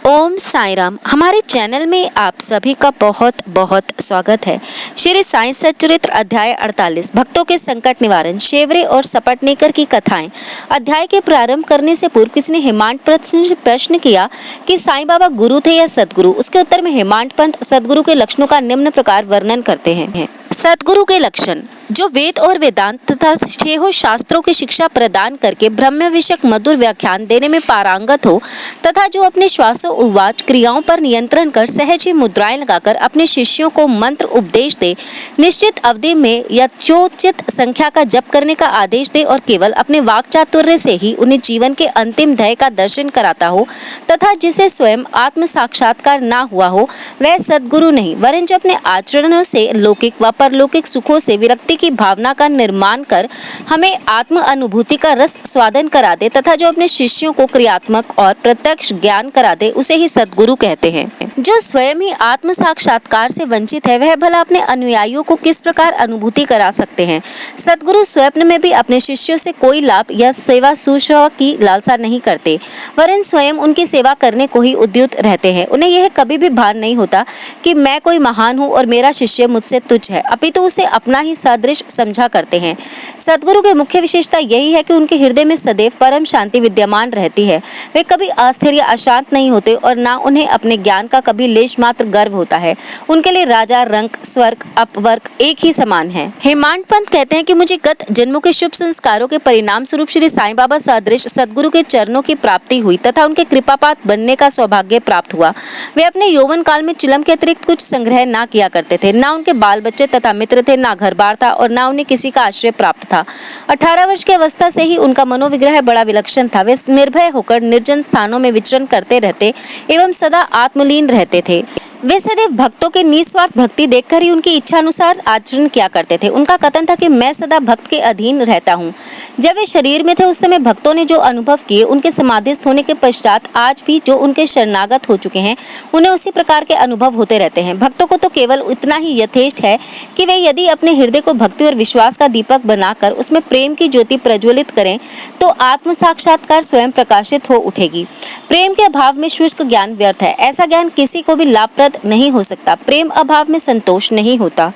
ओम साई राम। हमारे चैनल में आप सभी का बहुत बहुत स्वागत है। श्री साई सच्चरित्र अध्याय 48 भक्तों के संकट निवारण, शेवरे और सपटनेकर की कथाएं। अध्याय के प्रारंभ करने से पूर्व किसी ने हेमांत पंत से प्रश्न किया कि साईं बाबा गुरु थे या सदगुरु। उसके उत्तर में हेमांत पंत सदगुरु के लक्षणों का निम्न प्रकार वर्णन करते हैं। सदगुरु के लक्षण: जो वेद और वेदांत तथा छहों शास्त्रों की शिक्षा प्रदान करके ब्रह्म विषयक मधुर व्याख्यान देने में पारंगत हो तथा जो अपने श्वासों उवाच क्रियाओं पर नियंत्रण कर सहज ही मुद्राएं लगाकर अपने शिष्यों को मंत्र उपदेश दे, निश्चित अवधि में यथोचित संख्या का जप करने का आदेश दे और केवल अपने वाक चातुर्य से ही उन्हें जीवन के अंतिम ध्येय का दर्शन कराता हो तथा जिसे स्वयं आत्म साक्षात्कार ना हुआ हो, वह सदगुरु नहीं, वरन जो अपने आचरणों से लौकिक व परलौकिक सुखों से विरक्ति की भावना का निर्माण कर हमें आत्म अनुभूति का रस स्वादन करा दे तथा जो अपने शिष्यों को क्रियात्मक और प्रत्यक्ष ज्ञान करा दे, उसे ही सदगुरु कहते हैं। जो स्वयं ही आत्म साक्षात्कार से वंचित है, वह भला अपने अनुयायियों को किस प्रकार अनुभूति करा सकते हैं। सदगुरु स्वप्न में भी अपने शिष्यों से कोई लाभ या सेवा सुश्रव की लालसा नहीं करते, वरन स्वयं उनकी सेवा करने को ही उद्युक्त रहते हैं। उन्हें यह कभी भी भान नहीं होता कि मैं कोई महान हूँ और मेरा शिष्य मुझसे तुच्छ है, अपितु उसे अपना ही सदृश समझा करते हैं। सदगुरु की मुख्य विशेषता यही है कि उनके हृदय में सदैव परम शांति विद्यमान रहती है। वे कभी अस्थिर या अशांत नहीं होते और ना उन्हें अपने ज्ञान का कभी लेश मात्र गर्व होता है। उनके लिए राजा, रंक, स्वर्ग, अपवर्ग एक ही समान है। हेमांत पंत कहते हैं कि मुझे गत जन्मों के शुभ संस्कारों के परिणाम स्वरूप श्री साईं बाबा सदृश सदगुरु के चरणों की प्राप्ति हुई तथा उनके कृपापात्र बनने का सौभाग्य प्राप्त हुआ। वे अपने यौवन काल में चिलम के अतिरिक्त कुछ संग्रह ना किया करते थे। ना उनके बाल बच्चे तथा मित्र थे, ना घर बार था और ना उन्हें किसी का आश्रय प्राप्त था। 18 वर्ष की अवस्था से ही उनका मनोविग्रह बड़ा विलक्षण था। वे निर्भय होकर निर्जन स्थानों में विचरण करते रहते एवं सदा आत्मलीन रहते थे। वे सदैव भक्तों के निस्वार्थ भक्ति देखकर ही उनकी इच्छा अनुसार आचरण किया करते थे। उनका कथन था कि मैं सदा भक्त के अधीन रहता हूँ। जब वे शरीर में थे उस समय भक्तों ने जो अनुभव किए, उनके समाधिस्थ होने के पश्चात आज भी जो उनके शरणागत हो चुके हैं, उन्हें उसी प्रकार के अनुभव होते रहते हैं। भक्तों को तो केवल इतना ही यथेष्ट है कि वे यदि अपने हृदय को भक्ति और विश्वास का दीपक बनाकर उसमें प्रेम की ज्योति प्रज्वलित करें तो आत्म साक्षात्कार स्वयं प्रकाशित हो उठेगी। प्रेम के अभाव में शुष्क ज्ञान व्यर्थ है। ऐसा ज्ञान किसी को भी लाभप्रद नहीं हो सकता। प्रेम अभाव में संतोष नहीं होता,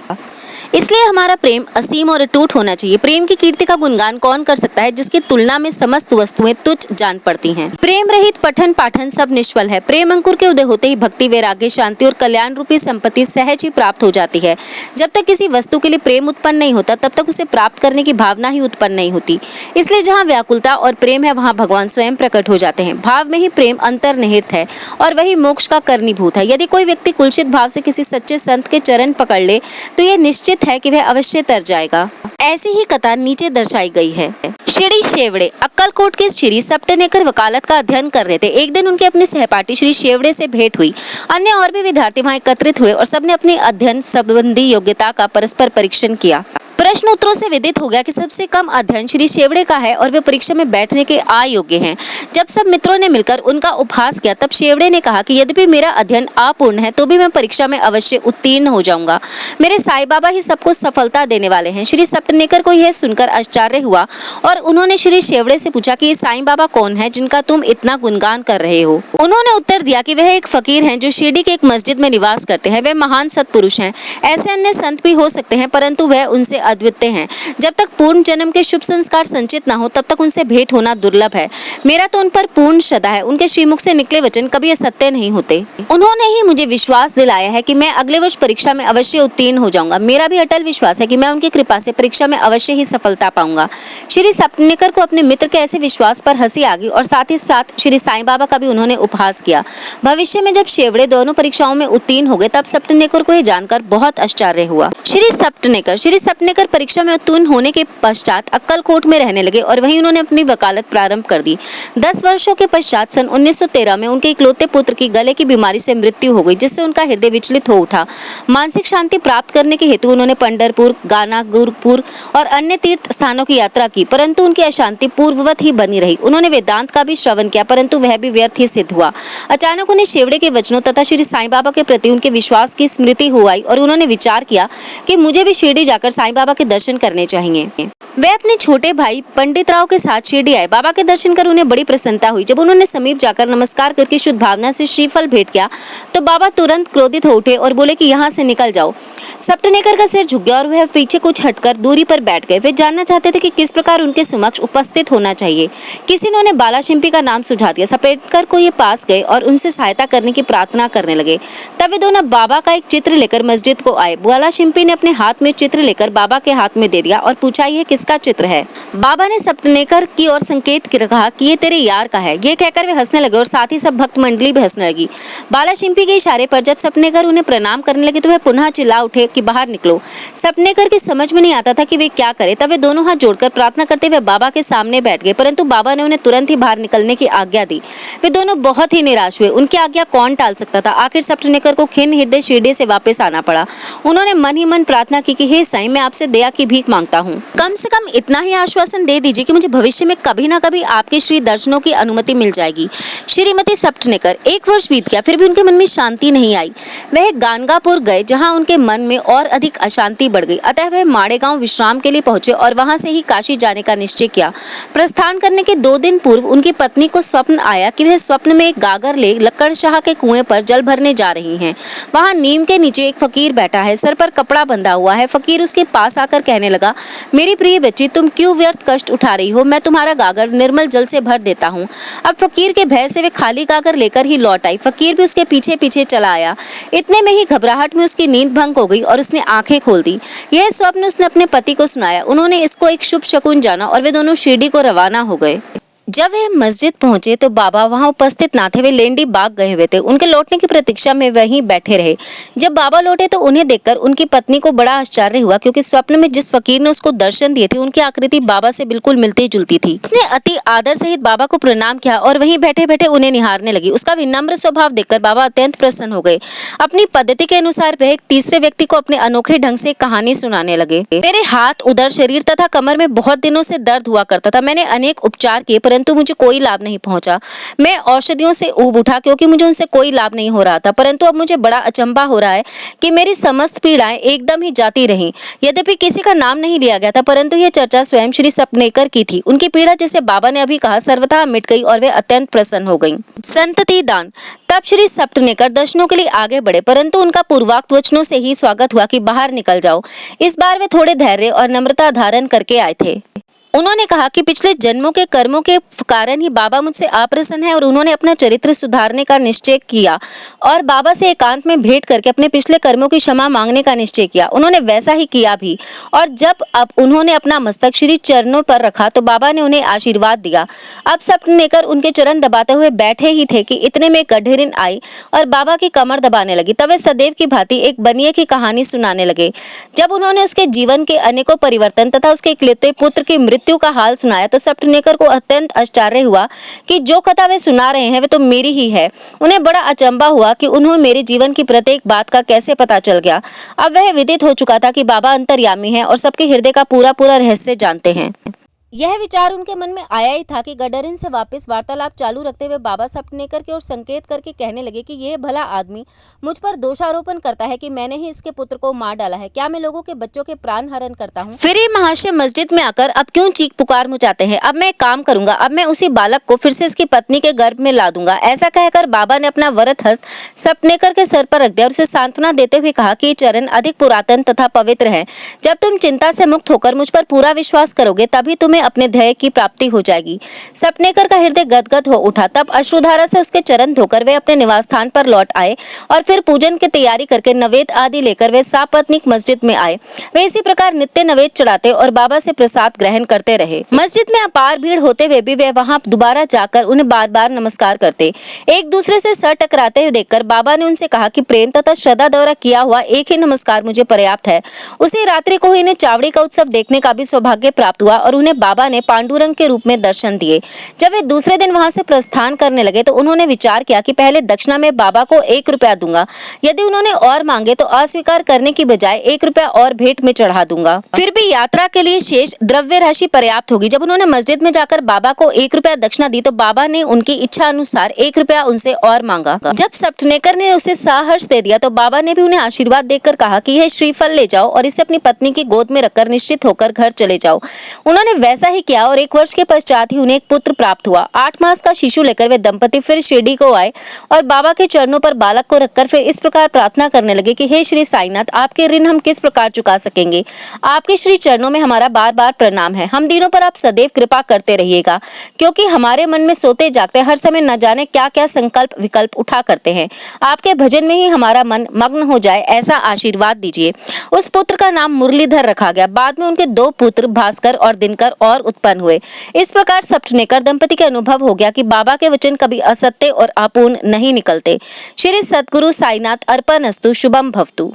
इसलिए हमारा प्रेम असीम और अटूट होना चाहिए। प्रेम की कीर्ति का गुणगान कौन कर सकता है जिसकी तुलना में समस्त वस्तुएं तुच्छ जान पड़ती हैं। प्रेम रहित पठन पाठन सब निष्फल है। प्रेम अंकुर के उदय होते ही भक्ति, वैराग्य, शांति और कल्याण रूपी संपत्ति सहज ही प्राप्त हो जाती है। जब तक किसी वस्तु के लिए प्रेम उत्पन्न नहीं होता, तब तक उसे प्राप्त करने की भावना ही उत्पन्न नहीं होती। इसलिए जहाँ व्याकुलता और प्रेम है, वहाँ भगवान स्वयं प्रकट हो जाते हैं। भाव में ही प्रेम अंतर्निहित है और वही मोक्ष का कारणीभूत है। यदि कोई व्यक्ति कुलसित भाव से किसी सच्चे संत के चरण पकड़ ले तो यह निश्चित है कि वह अवश्य तर जाएगा। ऐसी ही कथा नीचे दर्शाई गई है। श्री शेवड़े अक्कलकोट के श्री सपटनेकर वकालत का अध्ययन कर रहे थे। एक दिन उनके अपने सहपाठी श्री शेवड़े से भेंट हुई। अन्य और भी विद्यार्थी वहां एकत्रित हुए और सबने अपनी अध्ययन संबंधी योग्यता का परस्पर परीक्षण किया। प्रश्न उत्तरों से विदित हो गया कि सबसे कम अध्ययन श्री शेवड़े का है और वे परीक्षा में बैठने के अयोग्य हैं। जब सब मित्रों ने मिलकर उनका उपहास किया, तब शेवड़े ने कहा कि यद्यपि मेरा अध्ययन अपूर्ण है तो भी मैं परीक्षा में अवश्य उत्तीर्ण हो जाऊंगा। मेरे साईं बाबा ही सबको सफलता देने वाले हैं। श्री सपटनेकर को यह सुनकर आश्चर्य हुआ और उन्होंने श्री शेवड़े से पूछा कि ये साईं बाबा कौन है जिनका तुम इतना गुणगान कर रहे हो। उन्होंने उत्तर दिया कि वह एक फकीर हैं जो शिरडी के एक मस्जिद में निवास करते हैं। वे महान सत्पुरुष हैं। ऐसे अन्य संत भी हो सकते हैं, परंतु वह उनसे अद्वितीय हैं। जब तक पूर्ण जन्म के शुभ संस्कार संचित न हो, तब तक उनसे भेंट होना दुर्लभ है। मेरा तो उन पर पूर्ण श्रद्धा है। उनके श्रीमुख से निकले वचन कभी असत्य नहीं होते। उन्होंने ही मुझे विश्वास दिलाया है कि मैं अगले वर्ष परीक्षा में अवश्य उत्तीर्ण हो जाऊंगा। मेरा भी अटल विश्वास है कि मैं उनकी कृपा से परीक्षा में अवश्य ही सफलता पाऊंगा। श्री सपटनेकर को अपने मित्र के ऐसे विश्वास पर हंसी आ गई और साथ ही साथ श्री साईं बाबा का भी उन्होंने उपहास किया। भविष्य में जब शेवड़े दोनों परीक्षाओं में उत्तीर्ण हो गए, तब सपटनेकर को यह जानकर बहुत आश्चर्य हुआ। श्री सपटनेकर परीक्षा में उत्तीर्ण होने के पश्चात अक्कलकोट में रहने लगे और वहीं उन्होंने अपनी वकालत प्रारंभ कर दी। 10 वर्षों के पश्चात सन 1913 में उनके इकलौते पुत्र की गले की बीमारी से मृत्यु हो गई, जिससे उनका हृदय विचलित हो उठा। मानसिक शांति प्राप्त करने के हेतु उन्होंने पंढरपुर, गानागुरपुर और अन्य तीर्थ स्थानों की यात्रा की, परंतु उनकी अशांति पूर्ववत ही बनी रही। उन्होंने वेदांत का भी श्रवण किया, परंतु वह भी व्यर्थ ही सिद्ध हुआ। अचानक उन्हें शेवड़े के वचनों तथा श्री साईं बाबा के प्रति उनके विश्वास की स्मृति हो आई और उन्होंने विचार किया कि मुझे भी शिरडी जाकर साईं बाबा के दर्शन करने चाहिए। वे अपने छोटे भाई पंडित राव के साथ शिरडी आए। बाबा के दर्शन कर उन्हें बड़ी प्रसन्नता हुई। जब उन्होंने समीप जाकर नमस्कार करके शुद्ध भावना से श्रीफल भेंट किया तो बाबा तुरंत क्रोधित हो उठे और बोले कि यहाँ से निकल जाओ। सप्तनेकर का सिर झुक गया और वह पीछे कुछ हटकर दूरी पर बैठ गए। वे जानना चाहते थे कि किस प्रकार उनके समक्ष उपस्थित होना चाहिए। किसी ने उन्हें बालाशिंपी का नाम सुझा दिया। सप्तनेकर को ये पास गए और उनसे सहायता करने की प्रार्थना करने लगे। तब वे दोनों बाबा का एक चित्र लेकर मस्जिद को आए। बालाशिंपी ने अपने हाथ में चित्र लेकर बाबा के हाथ में दे दिया और पूछा, यह किसका चित्र है? बाबा ने सप्तनेकर की ओर संकेत कर कहा कि ये तेरे यार का है। ये कहकर वे हंसने लगे और साथ ही सब भक्त मंडली भी हंसने लगी। बालाशिंपी के इशारे पर जब सप्तनेकर उन्हें प्रणाम करने लगे तो वह पुनः चिल्ला उठे कि बाहर निकलो। सप्तनेकर की समझ में नहीं आता था कि वे क्या करें। तब वे दोनों हाथ जोड़कर प्रार्थना करते हुए बाबा के सामने बैठ गए, परंतु बाबा ने उन्हें तुरंत ही बाहर निकलने की आज्ञा दी। वे दोनों बहुत ही निराश हुए। उनकी आज्ञा कौन टाल सकता था? आखिर सप्तनेकर को खिन्न हृदय शिरडी से वापस आना पड़ा। उन्होंने मन ही मन प्रार्थना की कि हे साईं, मैं आपसे दया की भीख मांगता हूँ। कम से कम इतना ही आश्वासन दे दीजिए कि मुझे भविष्य में कभी न कभी आपके श्री दर्शनों की अनुमति मिल जाएगी। श्रीमती सप्तनेकर, 1 वर्ष बीत गया फिर भी उनके मन में शांति नहीं आई। वह गानगापुर गए जहाँ उनके मन में और अधिक अशांति बढ़ गई। अतः वह माड़ेगांव विश्राम के लिए पहुंचे और वहां से ही काशी जाने का निश्चय किया। प्रस्थान करने के 2 दिन पूर्व उनकी पत्नी को स्वप्न आया कि वह स्वप्न में एक गागर ले लक्कड़शाह के कुएं पर जल भरने जा रही हैं। वहां नीम के नीचे एक फकीर बैठा है, सर पर कपड़ा बंधा हुआ है। फकीर उसके पास आकर कहने लगा, मेरी प्रिय बच्ची, तुम क्यों व्यर्थ कष्ट उठा रही हो? मैं तुम्हारा गागर निर्मल जल से भर देता हूँ। अब फकीर के भय से वे खाली गागर लेकर ही लौट आई। फकीर भी उसके पीछे पीछे चला आया। इतने में ही घबराहट में उसकी नींद भंग हो गई और उसने आंखें खोल दी। यह स्वप्न उसने अपने पति को सुनाया। उन्होंने इसको एक शुभ शकुन जाना और वे दोनों शिरडी को रवाना हो गए। जब वे मस्जिद पहुंचे तो बाबा वहां उपस्थित ना थे। वे लेंडी बाग गए हुए थे। उनके लौटने की प्रतीक्षा में वहीं बैठे रहे। जब बाबा लौटे तो उन्हें देखकर उनकी पत्नी को बड़ा आश्चर्य हुआ, क्योंकि स्वप्न में जिस फकीर ने उसको दर्शन दिए थे उनकी आकृति बाबा से बिल्कुल मिलती जुलती थी। उसने अति आदर सहित बाबा को प्रणाम किया और वहीं बैठे बैठे उन्हें निहारने लगी। उसका विनम्र स्वभाव देखकर बाबा अत्यंत प्रसन्न हो गए। अपनी पद्धति के अनुसार वह एक तीसरे व्यक्ति को अपने अनोखे ढंग से कहानी सुनाने लगे। मेरे हाथ, उदर, शरीर तथा कमर में बहुत दिनों से दर्द हुआ करता था। मैंने अनेक उपचार किए परंतु मुझे कोई लाभ नहीं पहुंचा। मैं औषधियों से ऊब उठा क्योंकि मुझे उनसे कोई लाभ नहीं हो रहा था, परंतु अब मुझे बड़ा अचंभा हो रहा है कि मेरी समस्त पीड़ाएं एकदम ही जाती रहीं। यद्यपि किसी का नाम नहीं लिया गया था, परंतु यह चर्चा स्वयं श्री सप्तनेकर की थी। उनकी पीड़ा, जैसे बाबा ने अभी कहा, सर्वथा मिट गई और वे अत्यंत प्रसन्न हो गईं। संतति दान। तब श्री सप्तनेकर दर्शनों के लिए आगे बढ़े, परंतु उनका पूर्वोक्त वचनों से ही स्वागत हुआ कि बाहर निकल जाओ। इस बार वे थोड़े धैर्य और नम्रता धारण करके आए थे। उन्होंने कहा कि पिछले जन्मों के कर्मों के कारण ही बाबा मुझसे अप्रसन्न है और उन्होंने अपना चरित्र सुधारने का निश्चय किया और बाबा से एकांत में भेंट करके अपने पिछले कर्मों की क्षमा मांगने का निश्चय किया। उन्होंने वैसा ही किया भी और जब अब उन्होंने अपना मस्तक श्री चरणों पर रखा तो बाबा ने उन्हें आशीर्वाद दिया। अब सप्तनेकर उनके चरण दबाते हुए बैठे ही थे कि इतने में गडहिरिन आई और बाबा की कमर दबाने लगी। तब वे सदैव की भांति एक बनिए की कहानी सुनाने लगे। जब उन्होंने उसके जीवन के अनेकों परिवर्तन तथा उसके इकलौते पुत्र की मृत्यु का हाल सुनाया तो सप्तनेकर को अत्यंत आश्चर्य हुआ कि जो कथा वे सुना रहे हैं वे तो मेरी ही है। उन्हें बड़ा अचंभा हुआ कि उन्हें मेरे जीवन की प्रत्येक बात का कैसे पता चल गया। अब वह विदित हो चुका था कि बाबा अंतर्यामी हैं और सबके हृदय का पूरा पूरा रहस्य जानते हैं। यह विचार उनके मन में आया ही था कि गडरिन से वापस वार्तालाप चालू रखते हुए बाबा सप्तनेकर की ओर संकेत करके कहने लगे कि यह भला आदमी मुझ पर दोषारोपण करता है कि मैंने ही इसके पुत्र को मार डाला है। क्या मैं लोगों के बच्चों के प्राण हरण करता हूँ? फिर ये महाशय मस्जिद में आकर अब क्यों चीख पुकार मचाते हैं? अब मैं एक काम करूंगा, अब मैं उसी बालक को फिर से इसकी पत्नी के गर्भ में ला दूंगा। ऐसा कहकर बाबा ने अपना वरद हस्त सप्तनेकर के सर पर रख दिया और उसे सांत्वना देते हुए कहा कि ये चरण अधिक पुरातन तथा पवित्र है। जब तुम चिंता से मुक्त होकर मुझ पर पूरा विश्वास करोगे तभी तुम्हें अपने ध्येय की प्राप्ति हो जाएगी। सप्तनेकर का हृदय गदगद हो उठा। तब अश्रुधारा से उसके चरण धोकर वे अपने निवास स्थान पर लौट आए और फिर पूजन की तैयारी करके नवेद आदि लेकर वे सापत्नीक मस्जिद में आए। वे इसी प्रकार नित्य नवेद चढ़ाते और बाबा से प्रसाद ग्रहण करते रहे। मस्जिद में अपार भीड़ होते हुए भी वे वहां दोबारा जाकर उन्हें बार बार नमस्कार करते। एक दूसरे से सर टकराते हुए देखकर बाबा ने उनसे कहा कि प्रेम तथा श्रद्धा द्वारा किया हुआ एक ही नमस्कार मुझे पर्याप्त है। उसी रात्रि को ही इन्हें चावड़ी का उत्सव देखने का भी सौभाग्य प्राप्त हुआ और उन्हें बाबा ने पांडुरंग के रूप में दर्शन दिए। जब वे दूसरे दिन वहां से प्रस्थान करने लगे तो उन्होंने विचार किया कि पहले दक्षिणा में बाबा को 1 रुपया दूंगा, यदि उन्होंने और मांगे तो अस्वीकार करने की बजाय 1 रुपया और भेंट में चढ़ा दूंगा, फिर भी यात्रा के लिए शेष द्रव्य राशि पर्याप्त होगी। जब उन्होंने मस्जिद में जाकर बाबा को 1 रुपया दक्षिणा दी तो बाबा ने उनकी इच्छा अनुसार 1 रुपया उनसे और मांगा। जब सपटनेकर ने उसे सहर्ष दे दिया तो बाबा ने भी उन्हें आशीर्वाद देकर कहा कि यह श्रीफल ले जाओ और इसे अपनी पत्नी की गोद में रखकर निश्चित होकर घर चले जाओ। उन्होंने वैसा ही किया और 1 वर्ष के पश्चात ही उन्हें एक पुत्र प्राप्त हुआ। 8 मास का शिशु लेकर वे दंपति फिर शिरडी को आए और बाबा के चरणों पर बालक को रखकर फिर इस प्रकार प्रार्थना करने लगे कि हे श्री साईनाथ, आपके ऋण हम किस प्रकार चुका सकेंगे। आपके श्री चरणों में हमारा बार बार प्रणाम है। हम दिनों पर आप सदैव कृपा करते रहिएगा, क्योंकि हमारे मन में सोते जागते हर समय न जाने क्या क्या संकल्प विकल्प उठा करते हैं। आपके भजन में ही हमारा मन मग्न हो जाए, ऐसा आशीर्वाद दीजिए। उस पुत्र का नाम मुरलीधर रखा गया। बाद में उनके 2 पुत्र भास्कर और दिनकर और उत्पन्न हुए। इस प्रकार सपटनेकर दंपति के अनुभव हो गया कि बाबा के वचन कभी असत्य और अपूर्ण नहीं निकलते। श्री सद्गुरु साईनाथ अर्पणस्तु। शुभम भवतु।